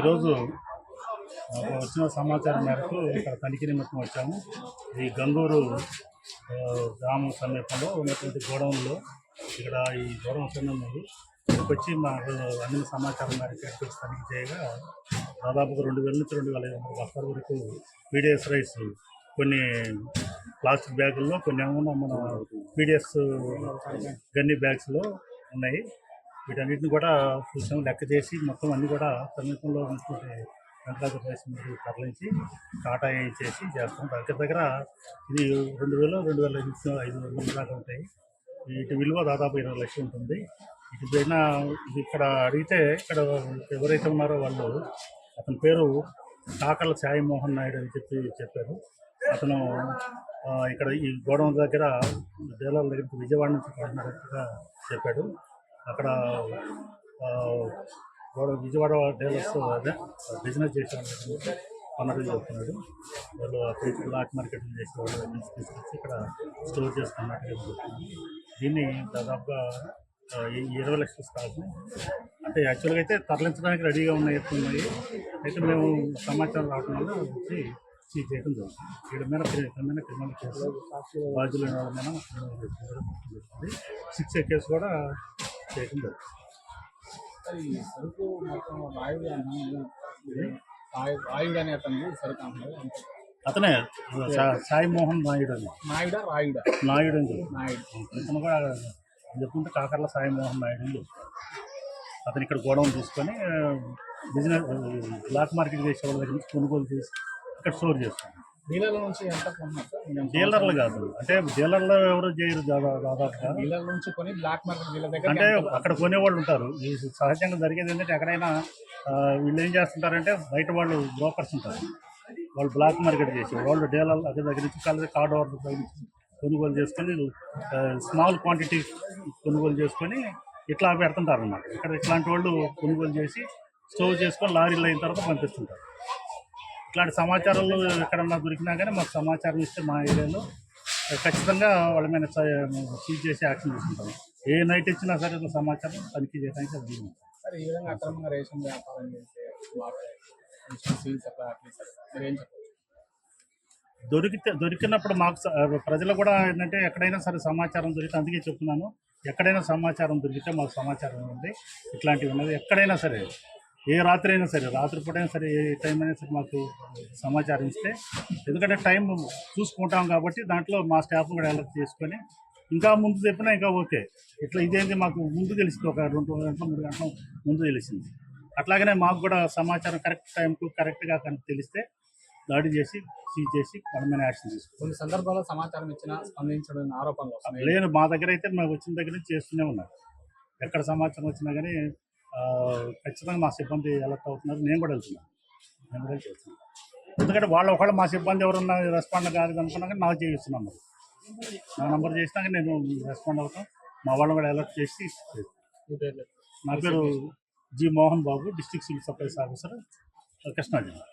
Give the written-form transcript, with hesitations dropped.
ఈరోజు వచ్చిన సమాచారం మేరకు ఇక్కడ తనిఖీ నిమిత్తం వచ్చాము. ఈ గంగూరు గ్రామం సమీపంలో ఉన్నటువంటి గోడౌన్లో ఇక్కడ ఈ గోడౌన్ సమయంలో వచ్చి మాకు అందిన సమాచారం మేరకు ఇక్కడికి వచ్చి తనిఖీ చేయగా దాదాపుగా 2000 నుంచి 2500 బస్తాల వరకు పీడిఎస్ రైస్ కొన్ని ప్లాస్టిక్ బ్యాగుల్లో, కొన్ని ఏమన్నా మన పీడిఎస్ గన్ని బ్యాగ్స్లో ఉన్నాయి. వీటన్నిటిని కూడా చూసాము, లెక్క చేసి మొత్తం అన్నీ కూడా సమీపంలో ఉన్నటువంటి వెంకటాద్రి రైస్ మిల్లుకి తరలించి కాటా చేసి చేస్తాం. దగ్గర ఇది 2000-2500 దాకా ఉంటాయి. వీటి విలువ దాదాపు 20 లక్షలు ఉంటుంది. ఇది ఇక్కడ అడిగితే ఇక్కడ ఎవరైతే ఉన్నారో వాళ్ళు, అతని పేరు కాకర్ల సాయి మోహన్ నాయుడు అని చెప్పారు. అతను ఇక్కడ ఈ గోడౌన్ దగ్గర డీలర్ల దగ్గర విజయవాడ నుంచి పడుతున్నట్టుగా చెప్పాడు. అక్కడ విజయవాడ డీలర్స్ అదే బిజినెస్ చేసేవాళ్ళు అన్నట్టు చెప్తున్నాడు. వాళ్ళు అక్కడ బ్లాక్ మార్కెటింగ్ చేసే వాళ్ళు తీసుకొచ్చి ఇక్కడ స్టోర్ చేసుకున్నట్టుగా చెప్తున్నారు. దీన్ని దాదాపుగా 20 లక్షల స్టాక్ అంటే యాక్చువల్గా అయితే తరలించడానికి రెడీగా ఉన్నాయి. అయితే మేము సమాచారం రావడం వల్ల వచ్చి సీజ్ చేయడం జరుగుతుంది. వీళ్ళ మీద క్రిమినల్ కేసు బాధ్యులు మీద 6 కేసు కూడా చేయడం జరుగుతుంది. అతనే సాయి మోహన్ నాయుడు అని నాయుడు అని ఇతను కూడా చెప్పుకుంటే కాకర్ల సాయి మోహన్ నాయుడు అని చెప్తారు. అతను ఇక్కడ గోడౌన్ తీసుకొని బిజినెస్ బ్లాక్ మార్కెట్ చేసే వాళ్ళ దగ్గర నుంచి కొనుగోలు చేసి ఇక్కడ స్టోర్ చేస్తాం. డీలర్ల నుంచి ఎంత డీలర్లు కాదు, అంటే డీలర్లు ఎవరు చేయరు దాదాపుగా. డీలర్ నుంచి కొని బ్లాక్ మార్కెట్ డీలర్ దగ్గర అంటే అక్కడ కొనేవాళ్ళు ఉంటారు. ఈ సహజంగా జరిగేది ఏంటంటే ఎక్కడైనా వీళ్ళు ఏం చేస్తుంటారంటే బయట వాళ్ళు బ్రోకర్స్ ఉంటారు, వాళ్ళు బ్లాక్ మార్కెట్ చేసి వాళ్ళు డీలర్ల దగ్గర నుంచి కార్డ్ ఆర్డర్ దగ్గర నుంచి కొనుగోలు చేసుకొని స్మాల్ క్వాంటిటీ కొనుగోలు చేసుకొని ఇట్లా పెడుతుంటారు అన్నమాట. ఇక్కడ ఇట్లాంటి వాళ్ళు కొనుగోలు చేసి స్టోర్ చేసుకొని లారీలు అయిన తర్వాత పంపిస్తుంటారు. ఇట్లాంటి సమాచారాలు ఎక్కడన్నా దొరికినా కానీ మాకు సమాచారం ఇస్తే మా ఏరియాలో ఖచ్చితంగా వాళ్ళ మీద సీజ్ చేసి యాక్షన్ తీసుకుంటాం. ఏ నైట్ ఇచ్చినా సరే సమాచారం తనిఖీ చేయడానికి అది సార్. ఈ విధంగా అక్రమంగా రేషన్ వ్యాపారం చేసే దొరికినప్పుడు మాకు ప్రజలు కూడా ఏంటంటే ఎక్కడైనా సరే సమాచారం దొరికితే, అందుకే చెప్తున్నాను, ఎక్కడైనా సమాచారం దొరికితే మాకు సమాచారం ఉంది. ఇట్లాంటివి ఉన్నది ఎక్కడైనా సరే, ఏ రాత్రి అయినా సరే, రాత్రిపూట అయినా సరే, ఏ టైం అయినా సరే మాకు సమాచారం ఇస్తే, ఎందుకంటే టైం చూసుకుంటాం కాబట్టి దాంట్లో మా స్టాఫ్ కూడా అలర్ట్ చేసుకొని ఇంకా ముందు చెప్పినా ఇంకా ఓకే. ఇట్లా ఇదేంటి మాకు ముందు తెలిసింది, ఒక 2 గంటలు 3 గంటల ముందు తెలిసింది. అట్లాగనే మాకు కూడా సమాచారం కరెక్ట్ టైంకు కరెక్ట్గా కనుక తెలిస్తే దాడి చేసి సీజ్ చేసి మనమైన యాక్షన్ తీసుకుంటాం. కొన్ని సందర్భాల్లో సమాచారం ఇచ్చినా స్పందించడం ఆరోపణలు లేదు, మా దగ్గర అయితే మేము వచ్చిన దగ్గర నుంచి చేస్తూనే ఉన్నాం. ఎక్కడ సమాచారం వచ్చినా కానీ ఖచ్చితంగా మా సిబ్బంది అలర్ట్ అవుతున్నారు. నేను కూడా చేస్తున్నాను. ఎందుకంటే ఒకళ్ళు మా సిబ్బంది ఎవరున్నా రెస్పాండ్ కాదు అనుకున్నా కానీ నాకు చేయిస్తున్నాం. మరి నా నంబర్ చేసినాక నేను రెస్పాండ్ అవుతాం. మా వాళ్ళని కూడా అలర్ట్ చేసి. నా పేరు G Mohan Babu, district civil supplies officer, Krishna జిల్లా.